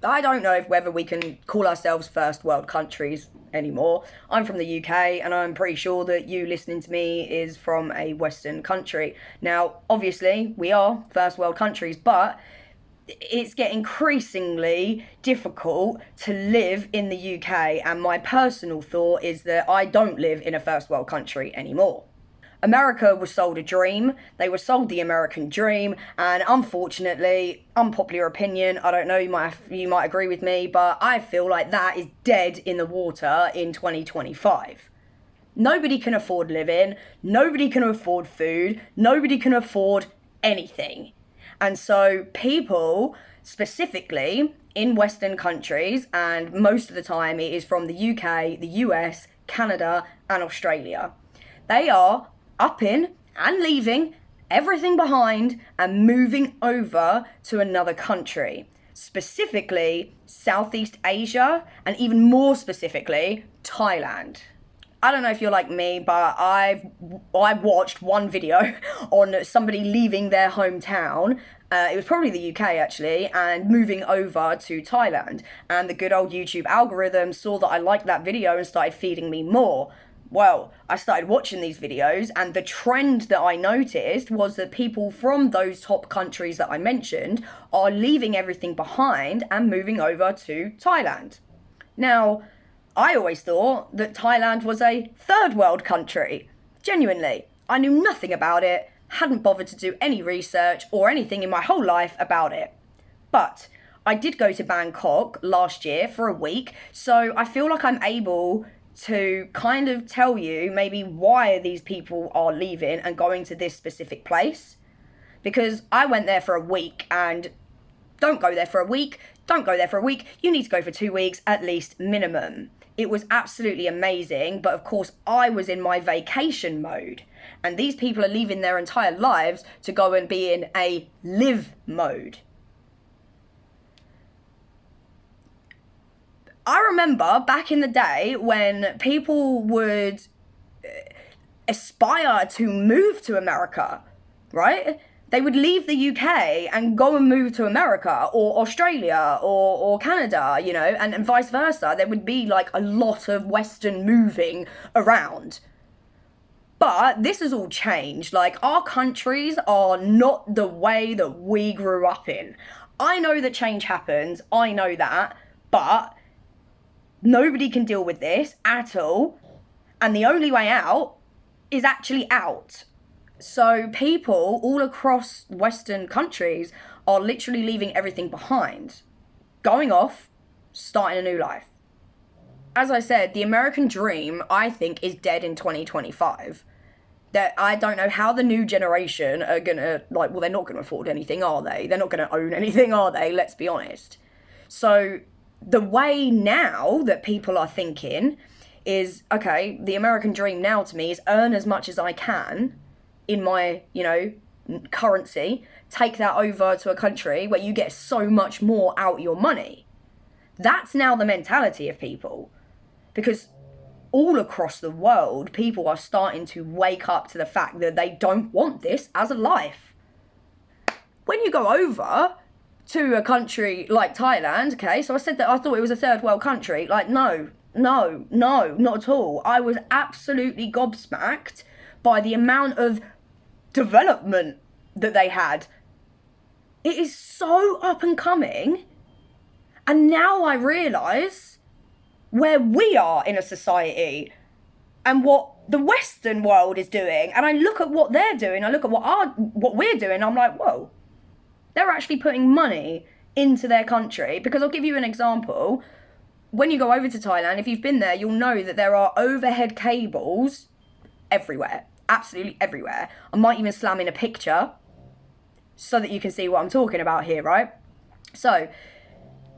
I don't know whether we can call ourselves first world countries anymore. I'm from the UK, and I'm pretty sure that you listening to me is from a Western country. Now, obviously, we are first world countries, but it's getting increasingly difficult to live in the UK, and my personal thought is that I don't live in a first world country anymore. America was sold a dream. They were sold the American dream, and unfortunately, unpopular opinion, I don't know, you might agree with me, but I feel like that is dead in the water in 2025. Nobody can afford living, nobody can afford food, nobody can afford anything. And so people, specifically in Western countries, and most of the time it is from the UK, the US, Canada, and Australia, they are upping and leaving everything behind and moving over to another country, specifically Southeast Asia, and even more specifically, Thailand. I don't know if you're like me, but I watched one video on somebody leaving their hometown. It was probably the UK actually, and moving over to Thailand. And the good old YouTube algorithm saw that I liked that video and started feeding me more. Well, I started watching these videos, and the trend that I noticed was that people from those top countries that I mentioned are leaving everything behind and moving over to Thailand. Now, I always thought that Thailand was a third world country. Genuinely, I knew nothing about it, hadn't bothered to do any research or anything in my whole life about it. But I did go to Bangkok last year for a week, so I feel like I'm able to kind of tell you maybe why these people are leaving and going to this specific place. Because I went there for a week, and don't go there for a week, don't go there for a week, you need to go for 2 weeks at least minimum. It was absolutely amazing, but of course I was in my vacation mode, and these people are leaving their entire lives to go and be in a live mode. I remember back in the day when people would aspire to move to America, right? They would leave the UK and go and move to America or Australia or Canada, you know, and vice versa. There would be like a lot of Western moving around. But this has all changed. Like, our countries are not the way that we grew up in. I know that change happens, I know that, but nobody can deal with this at all, and the only way out is actually out. So people all across Western countries are literally leaving everything behind, going off, starting a new life. As I said, the American dream, I think, is dead in 2025. That I don't know how the new generation are gonna, like, well, they're not gonna afford anything, are they? They're not gonna own anything, are they? Let's be honest. So the way now that people are thinking is, okay, the American dream now to me is earn as much as I can in my, currency, take that over to a country where you get so much more out your money. That's now the mentality of people, because all across the world, people are starting to wake up to the fact that they don't want this as a life. When you go over to a country like Thailand, okay, so I said that I thought it was a third world country. Like, no, not at all. I was absolutely gobsmacked by the amount of development that they had. It is so up and coming. And now I realise where we are in a society and what the Western world is doing. And I look at what they're doing, I look at what we're doing, I'm like, whoa. They're actually putting money into their country. Because I'll give you an example. When you go over to Thailand, if you've been there, you'll know that there are overhead cables everywhere. Absolutely everywhere. I might even slam in a picture so that you can see what I'm talking about here, right? So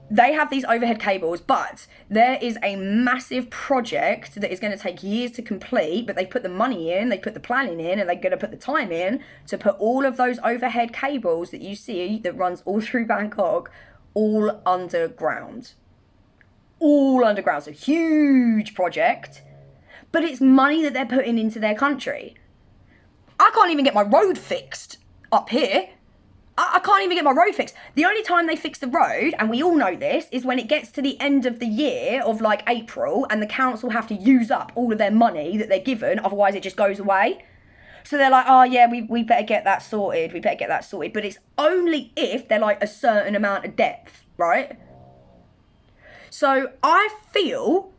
they have these overhead cables, but there is a massive project that is going to take years to complete, but they put the money in, they put the planning in, and they're going to put the time in to put all of those overhead cables that you see that runs all through Bangkok, all underground. All underground. So huge project, but it's money that they're putting into their country. I can't even get my road fixed up here. I can't even get my road fixed. The only time they fix the road, and we all know this, is when it gets to the end of the year of like April and the council have to use up all of their money that they're given, otherwise it just goes away. So they're like, oh yeah, we better get that sorted, But it's only if they're like a certain amount of depth, right? So I feel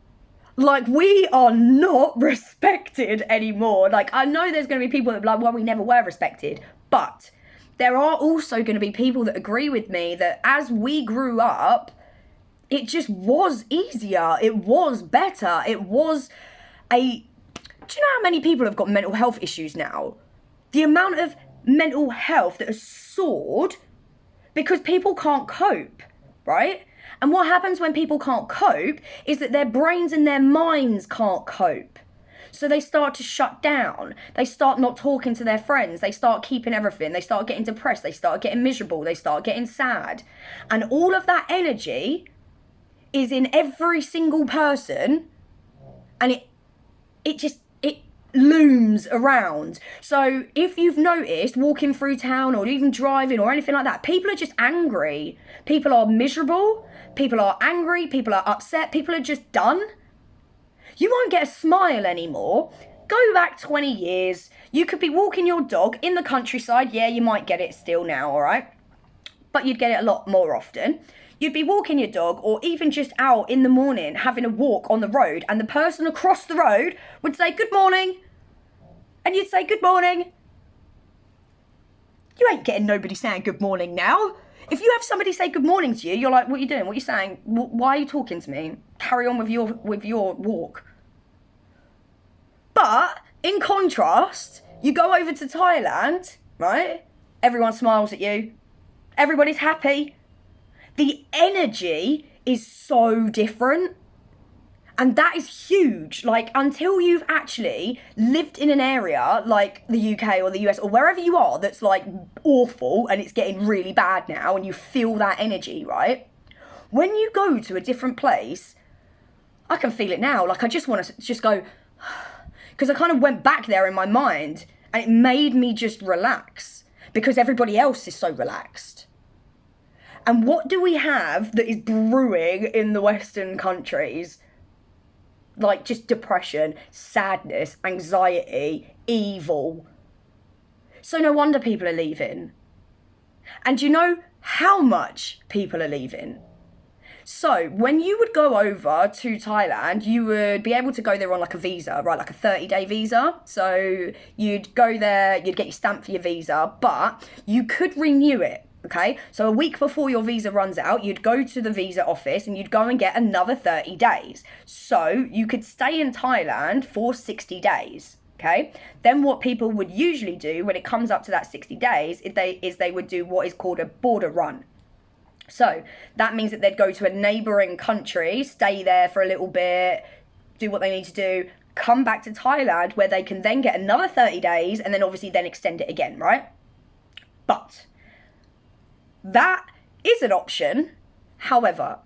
like we are not respected anymore. Like, I know there's going to be people that are like, well, we never were respected. But there are also going to be people that agree with me that as we grew up, it just was easier. It was better. It was a... Do you know how many people have got mental health issues now? The amount of mental health that has soared because people can't cope, right? And what happens when people can't cope is that their brains and their minds can't cope. So they start to shut down. They start not talking to their friends. They start keeping everything. They start getting depressed. They start getting miserable. They start getting sad. And all of that energy is in every single person. And it looms around. So if you've noticed walking through town or even driving or anything like that, people are just angry. People are miserable. People are angry. People are upset. People are just done. You won't get a smile anymore. Go back 20 years. You could be walking your dog in the countryside. Yeah, you might get it still now, all right? But you'd get it a lot more often. You'd be walking your dog or even just out in the morning having a walk on the road, and the person across the road would say, good morning. And you'd say, good morning. You ain't getting nobody saying good morning now. If you have somebody say good morning to you, you're like, what are you doing? What are you saying? Why are you talking to me? Carry on with your walk. But in contrast, you go over to Thailand, right? Everyone smiles at you. Everybody's happy. The energy is so different. And that is huge. Like, until you've actually lived in an area like the UK or the US or wherever you are that's like awful and it's getting really bad now and you feel that energy, right? When you go to a different place, I can feel it now. Like, I just want to just go, because I kind of went back there in my mind and it made me just relax because everybody else is so relaxed. And what do we have that is brewing in the Western countries? Like, just depression, sadness, anxiety, evil. So no wonder people are leaving. And do you know how much people are leaving? So when you would go over to Thailand, you would be able to go there on like a visa, right? Like a 30-day visa. So you'd go there, you'd get your stamp for your visa, but you could renew it. Okay, so a week before your visa runs out, you'd go to the visa office and you'd go and get another 30 days. So you could stay in Thailand for 60 days. Okay, then what people would usually do when it comes up to that 60 days is they would do what is called a border run. So that means that they'd go to a neighbouring country, stay there for a little bit, do what they need to do, come back to Thailand where they can then get another 30 days and then obviously then extend it again, right? But that is an option. However,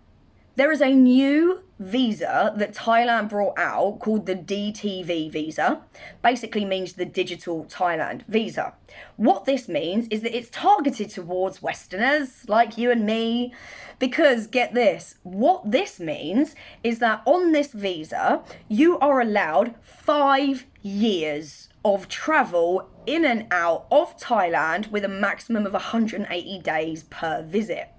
there is a new visa that Thailand brought out called the DTV visa. Basically means the Digital Thailand visa. What this means is that it's targeted towards Westerners like you and me. Because get this, what this means is that on this visa, you are allowed 5 years of travel in and out of Thailand with a maximum of 180 days per visit.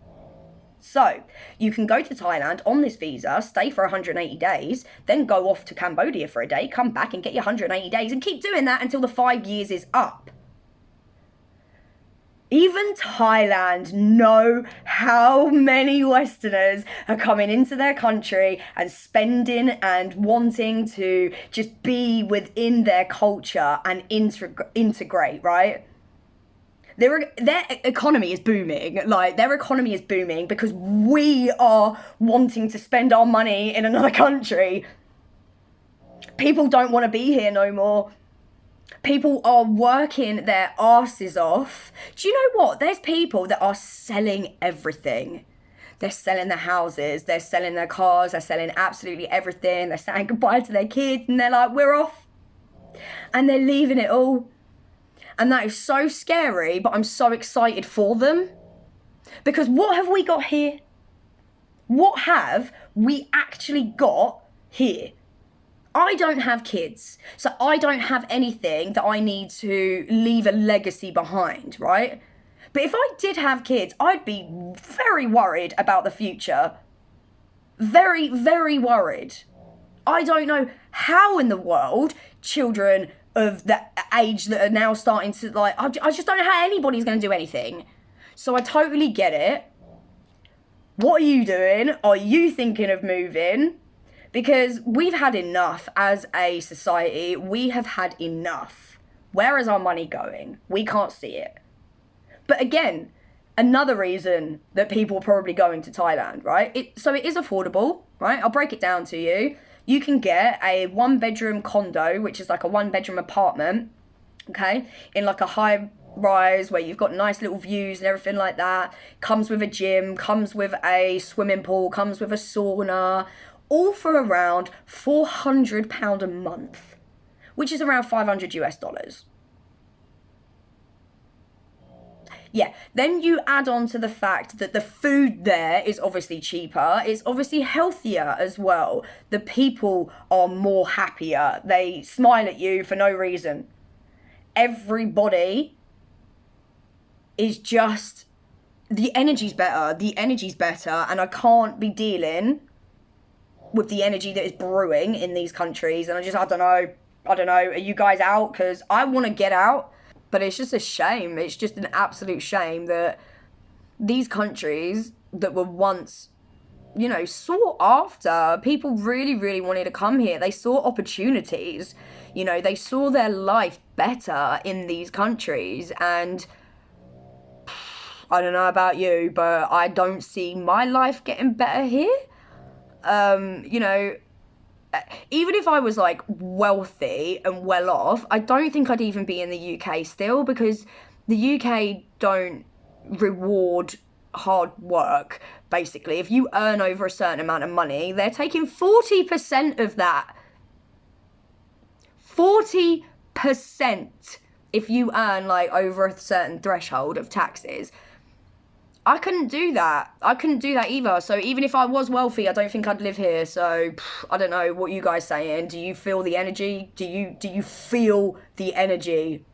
So you can go to Thailand on this visa, stay for 180 days, then go off to Cambodia for a day, come back and get your 180 days and keep doing that until the 5 years is up. Even Thailand know how many Westerners are coming into their country and spending and wanting to just be within their culture and integrate, right? Their economy is booming. Like, their economy is booming because we are wanting to spend our money in another country. People don't want to be here no more. People are working their asses off. Do you know what? There's people that are selling everything. They're selling their houses, they're selling their cars, they're selling absolutely everything. They're saying goodbye to their kids and they're like, we're off. And they're leaving it all. And that is so scary, but I'm so excited for them. Because what have we got here? What have we actually got here? I don't have kids, so I don't have anything that I need to leave a legacy behind, right? But if I did have kids, I'd be very worried about the future. Very, very worried. I don't know how in the world children of the age that are now starting to, like, I just don't know how anybody's going to do anything. So I totally get it. What are you doing? Are you thinking of moving? Because we've had enough as a society. We have had enough. Where is our money going? We can't see it. But again, another reason that people are probably going to Thailand, right? So it is affordable, right? I'll break it down to you. You can get a 1-bedroom condo, which is like a 1-bedroom apartment, okay, in like a high rise where you've got nice little views and everything like that. Comes with a gym, comes with a swimming pool, comes with a sauna, all for around £400 a month, which is around $500. Yeah, then you add on to the fact that the food there is obviously cheaper. It's obviously healthier as well. The people are more happier. They smile at you for no reason. Everybody is just, the energy's better. The energy's better. And I can't be dealing with the energy that is brewing in these countries. And I don't know. Are you guys out? Because I want to get out. But it's just a shame. It's just an absolute shame that these countries that were once, sought after, people really, really wanted to come here. They saw opportunities. They saw their life better in these countries. And I don't know about you, but I don't see my life getting better here. Even if I was like wealthy and well off, I don't think I'd even be in the UK still, because the UK don't reward hard work, basically. If you earn over a certain amount of money, they're taking 40% of that. 40% if you earn like over a certain threshold of taxes. I couldn't do that. Either. So even if I was wealthy, I don't think I'd live here. So I don't know what you guys saying. Do you feel the energy? Do you feel the energy